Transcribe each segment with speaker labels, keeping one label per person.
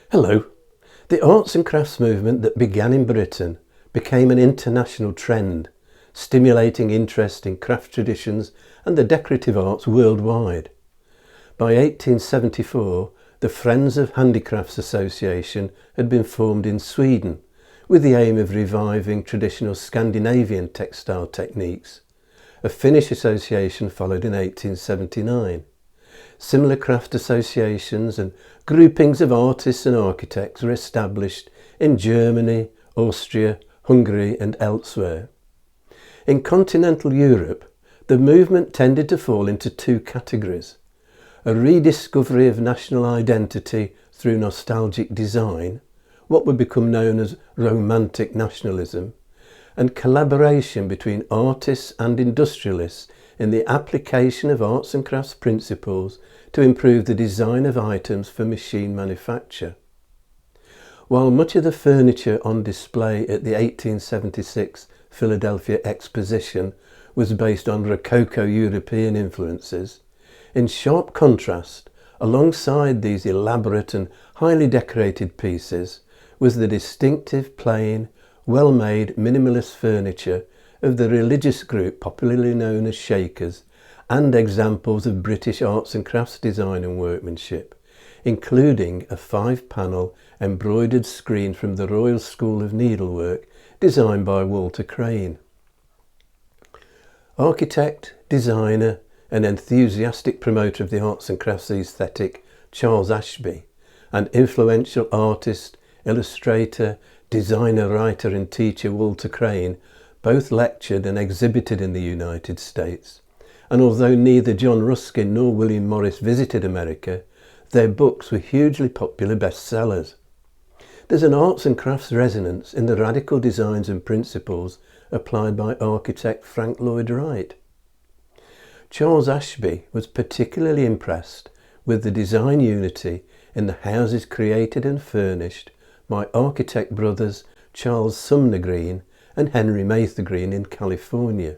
Speaker 1: Hello. The arts and crafts movement that began in Britain became an international trend, stimulating interest in craft traditions and the decorative arts worldwide. By 1874, the Friends of Handicrafts Association had been formed in Sweden, with the aim of reviving traditional Scandinavian textile techniques. A Finnish association followed in 1879. Similar craft associations and groupings of artists and architects were established in Germany, Austria, Hungary and elsewhere. In continental Europe, the movement tended to fall into two categories: a rediscovery of national identity through nostalgic design, what would become known as romantic nationalism, and collaboration between artists and industrialists in the application of arts and crafts principles to improve the design of items for machine manufacture. While much of the furniture on display at the 1876 Philadelphia Exposition was based on Rococo European influences, in sharp contrast, alongside these elaborate and highly decorated pieces, was the distinctive, plain, well-made minimalist furniture of the religious group popularly known as Shakers, and examples of British arts and crafts design and workmanship, including a 5-panel embroidered screen from the Royal School of Needlework designed by Walter Crane. Architect, designer and enthusiastic promoter of the arts and crafts aesthetic Charles Ashby, and influential artist, illustrator, designer, writer and teacher Walter Crane both lectured and exhibited in the United States, and although neither John Ruskin nor Willam Morris visited America, their books were hugely popular bestsellers. There's an arts and crafts resonance in the radical designs and principles applied by architect Frank Lloyd Wright. Charles Ashby was particularly impressed with the design unity in the houses created and furnished by architect brothers Charles Sumner Green and Henry Mather Green in California.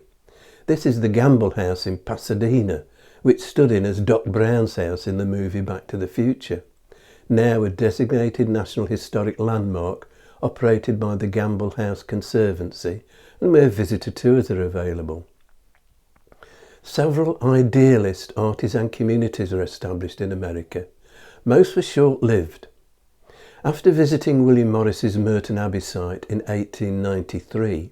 Speaker 1: This is the Gamble House in Pasadena, which stood in as Doc Brown's house in the movie Back to the Future, now a designated National Historic Landmark operated by the Gamble House Conservancy and where visitor tours are available. Several idealist artisan communities are established in America. Most were short-lived. After visiting Willam Morris Merton Abbey site in 1893,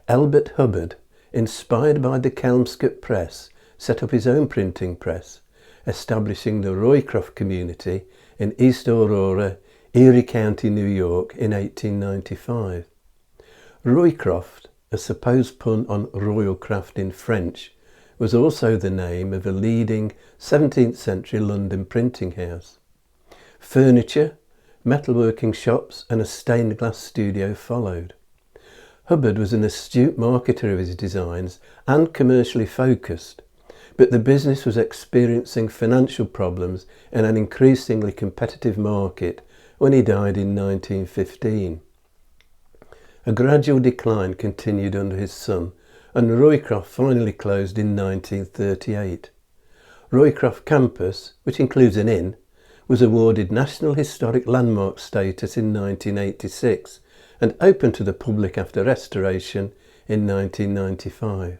Speaker 1: Elbert Hubbard, inspired by the Kelmscott Press, set up his own printing press, establishing the Roycroft Community in East Aurora, Erie County, New York in 1895. Roycroft, a supposed pun on royal craft in French, was also the name of a leading 17th century London printing house. Furniture, metalworking shops and a stained glass studio followed. Hubbard was an astute marketer of his designs and commercially focused, but the business was experiencing financial problems in an increasingly competitive market when he died in 1915. A gradual decline continued under his son, and Roycroft finally closed in 1938. Roycroft Campus, which includes an inn, was awarded National Historic Landmark status in 1986 and opened to the public after restoration in 1995.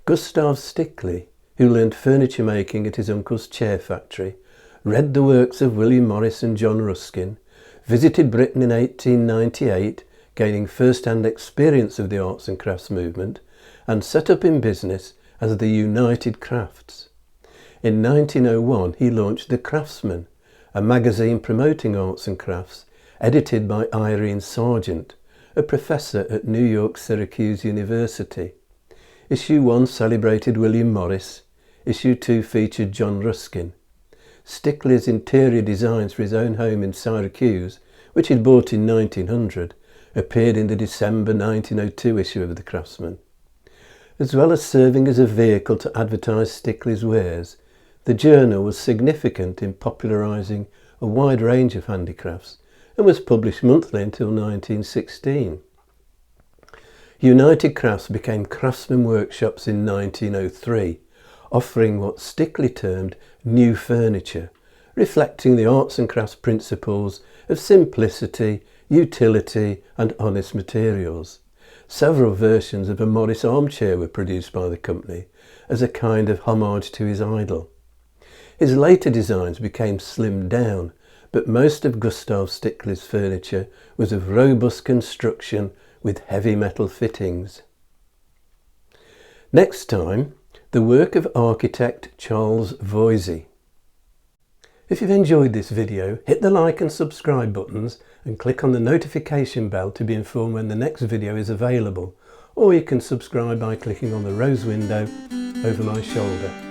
Speaker 1: Gustav Stickley, who learned furniture making at his uncle's chair factory, read the works of Willam Morris and John Ruskin, visited Britain in 1898, gaining first-hand experience of the arts and crafts movement, and set up in business as the United Crafts. In 1901 he launched the Craftsman, a magazine promoting arts and crafts, edited by Irene Sargent, a professor at New York Syracuse University. Issue 1 celebrated Willam Morris, Issue 2 featured John Ruskin. Stickley's interior designs for his own home in Syracuse, which he'd bought in 1900, appeared in the December 1902 issue of the Craftsman. As well as serving as a vehicle to advertise Stickley's wares, the journal was significant in popularising a wide range of handicrafts and was published monthly until 1916. United Crafts became Craftsman workshops in 1903, offering what Stickley termed new furniture, reflecting the arts and crafts principles of simplicity, utility and honest materials. Several versions of a Morris armchair were produced by the company as a kind of homage to his idol. His later designs became slimmed down, but most of Gustav Stickley's furniture was of robust construction with heavy metal fittings. Next time, the work of architect Charles Voysey. If you've enjoyed this video, hit the like and subscribe buttons and click on the notification bell to be informed when the next video is available, or you can subscribe by clicking on the rose window over my shoulder.